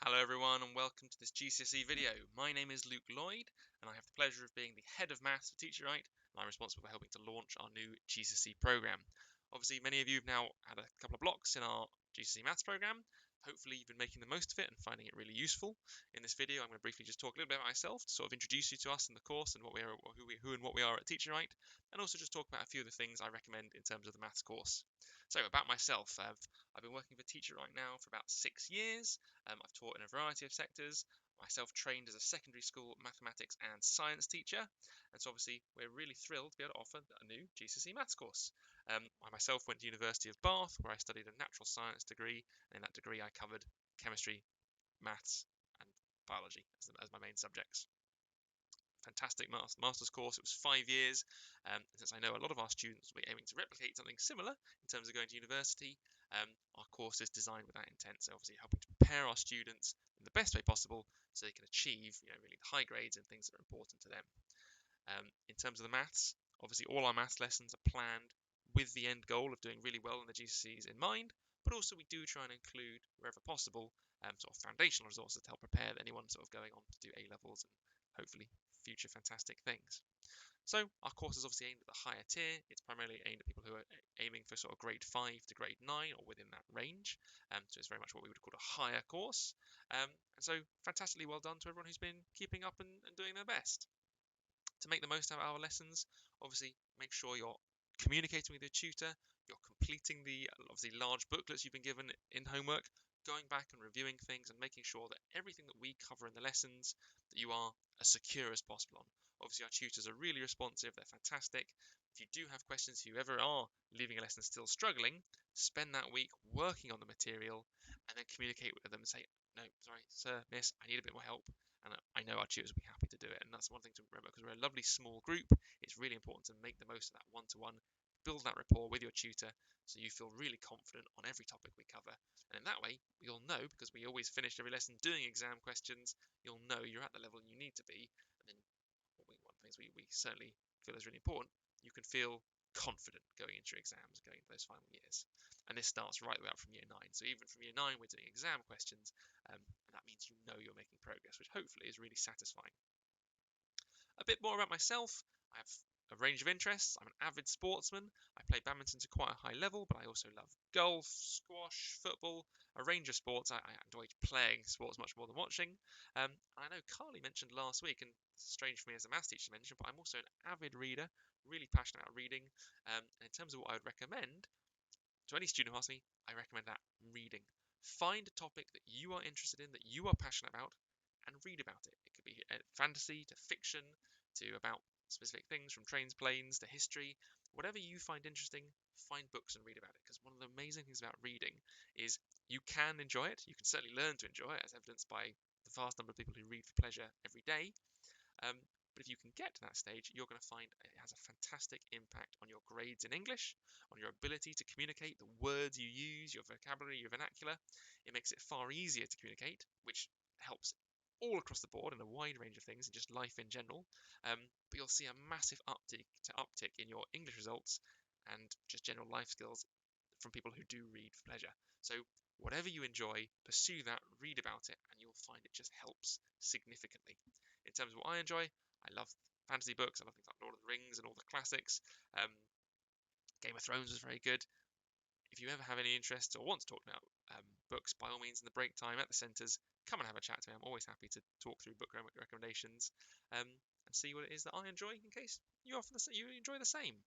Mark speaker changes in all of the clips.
Speaker 1: Hello everyone and welcome to this GCSE video. My name is Luke Lloyd and I have the pleasure of being the head of maths for Teacher Right, and I'm responsible for helping to launch our new GCSE program. Obviously many of you have now had a couple of blocks in our GCSE maths program. Hopefully you've been making the most of it and finding it really useful. In this video I'm going to briefly just talk a little bit about myself to sort of introduce you to us in the course and what we are, who and what we are at Teacher Right, and also just talk about a few of the things I recommend in terms of the maths course. So about myself, I've been working for Teacher Right now for about 6 years. I've taught in a variety of sectors. Myself trained as a secondary school mathematics and science teacher, and so obviously we're really thrilled to be able to offer a new GCSE maths course. I myself went to the University of Bath, where I studied a natural science degree, and in that degree I covered chemistry, maths, and biology as my main subjects. Fantastic master's course. It was 5 years, and since I know a lot of our students will be aiming to replicate something similar in terms of going to university, our course is designed with that intent. So obviously helping to prepare our students in the best way possible so they can achieve, really high grades in things that are important to them. In terms of the maths, obviously all our maths lessons are planned with the end goal of doing really well in the GCSEs in mind, but also we do try and include, wherever possible, sort of foundational resources to help prepare anyone sort of going on to do A levels and hopefully future fantastic things. So our course is obviously aimed at the higher tier. It's primarily aimed at people who are aiming for sort of grade 5 to grade 9 or within that range. So it's very much what we would call a higher course. And so fantastically well done to everyone who's been keeping up and doing their best. To make the most out of our lessons, obviously make sure you're communicating with your tutor, you're completing the obviously large booklets you've been given in homework, going back and reviewing things and making sure that everything that we cover in the lessons that you are as secure as possible on. Obviously our tutors are really responsive, they're fantastic. If you do have questions, if you ever are leaving a lesson still struggling, spend that week working on the material and then communicate with them and say, no, sorry, sir, miss, I need a bit more help. And I know our tutors will be happy to do it. And that's one thing to remember, because we're a lovely small group. It's really important to make the most of that one-to-one, build that rapport with your tutor so you feel really confident on every topic we cover. And in that way, you'll know, because we always finish every lesson doing exam questions, you'll know you're at the level you need to be. And then one of the things we certainly feel is really important, you can feel confident going into your exams, going into those final years. And this starts right the way up from year 9. So even from year 9, we're doing exam questions, and that means you know you're making progress, which hopefully is really satisfying. A bit more about myself. I have a range of interests. I'm an avid sportsman. I play badminton to quite a high level, but I also love golf, squash, football, a range of sports. I enjoy playing sports much more than watching. I know Carly mentioned last week, and it's strange for me as a maths teacher to mention, but I'm also an avid reader, really passionate about reading. And in terms of what I would recommend, to any student who asks me, I recommend that reading. Find a topic that you are interested in, that you are passionate about, and read about it. It could be fantasy to fiction to about specific things, from trains, planes to history. Whatever you find interesting, find books and read about it. Because one of the amazing things about reading is you can enjoy it. You can certainly learn to enjoy it, as evidenced by the vast number of people who read for pleasure every day. But if you can get to that stage, you're going to find it has a fantastic impact on your grades in English, on your ability to communicate, the words you use, your vocabulary, your vernacular. It makes it far easier to communicate, which helps all across the board in a wide range of things and just life in general. But you'll see a massive uptick in your English results and just general life skills from people who do read for pleasure. So whatever you enjoy, pursue that, read about it, and you'll find it just helps significantly. In terms of what I enjoy, I love fantasy books. I love things like Lord of the Rings and all the classics. Game of Thrones was very good. If you ever have any interest or want to talk about books, by all means, in the break time at the centres, come and have a chat to me. I'm always happy to talk through book recommendations and see what it is that I enjoy, in case you enjoy the same.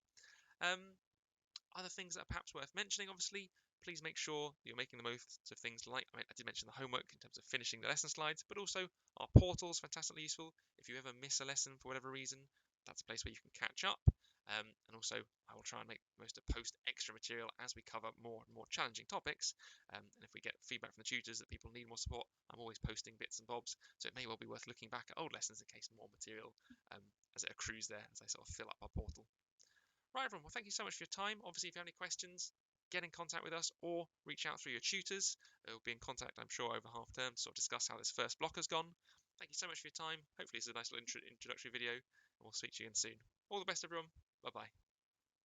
Speaker 1: Other things that are perhaps worth mentioning, obviously, please make sure that you're making the most of things like, I did mention the homework in terms of finishing the lesson slides, but also our portal's fantastically useful. If you ever miss a lesson for whatever reason, that's a place where you can catch up. And also, I will try and make the most of post extra material as we cover more and more challenging topics. And if we get feedback from the tutors that people need more support, I'm always posting bits and bobs. So it may well be worth looking back at old lessons in case more material as it accrues there as I sort of fill up our portal. Right, everyone, well, thank you so much for your time. Obviously, if you have any questions, get in contact with us or reach out through your tutors. They'll be in contact, I'm sure, over half term to sort of discuss how this first block has gone. Thank you so much for your time. Hopefully, this is a nice little introductory video, and we'll speak to you again soon. All the best, everyone. Bye-bye.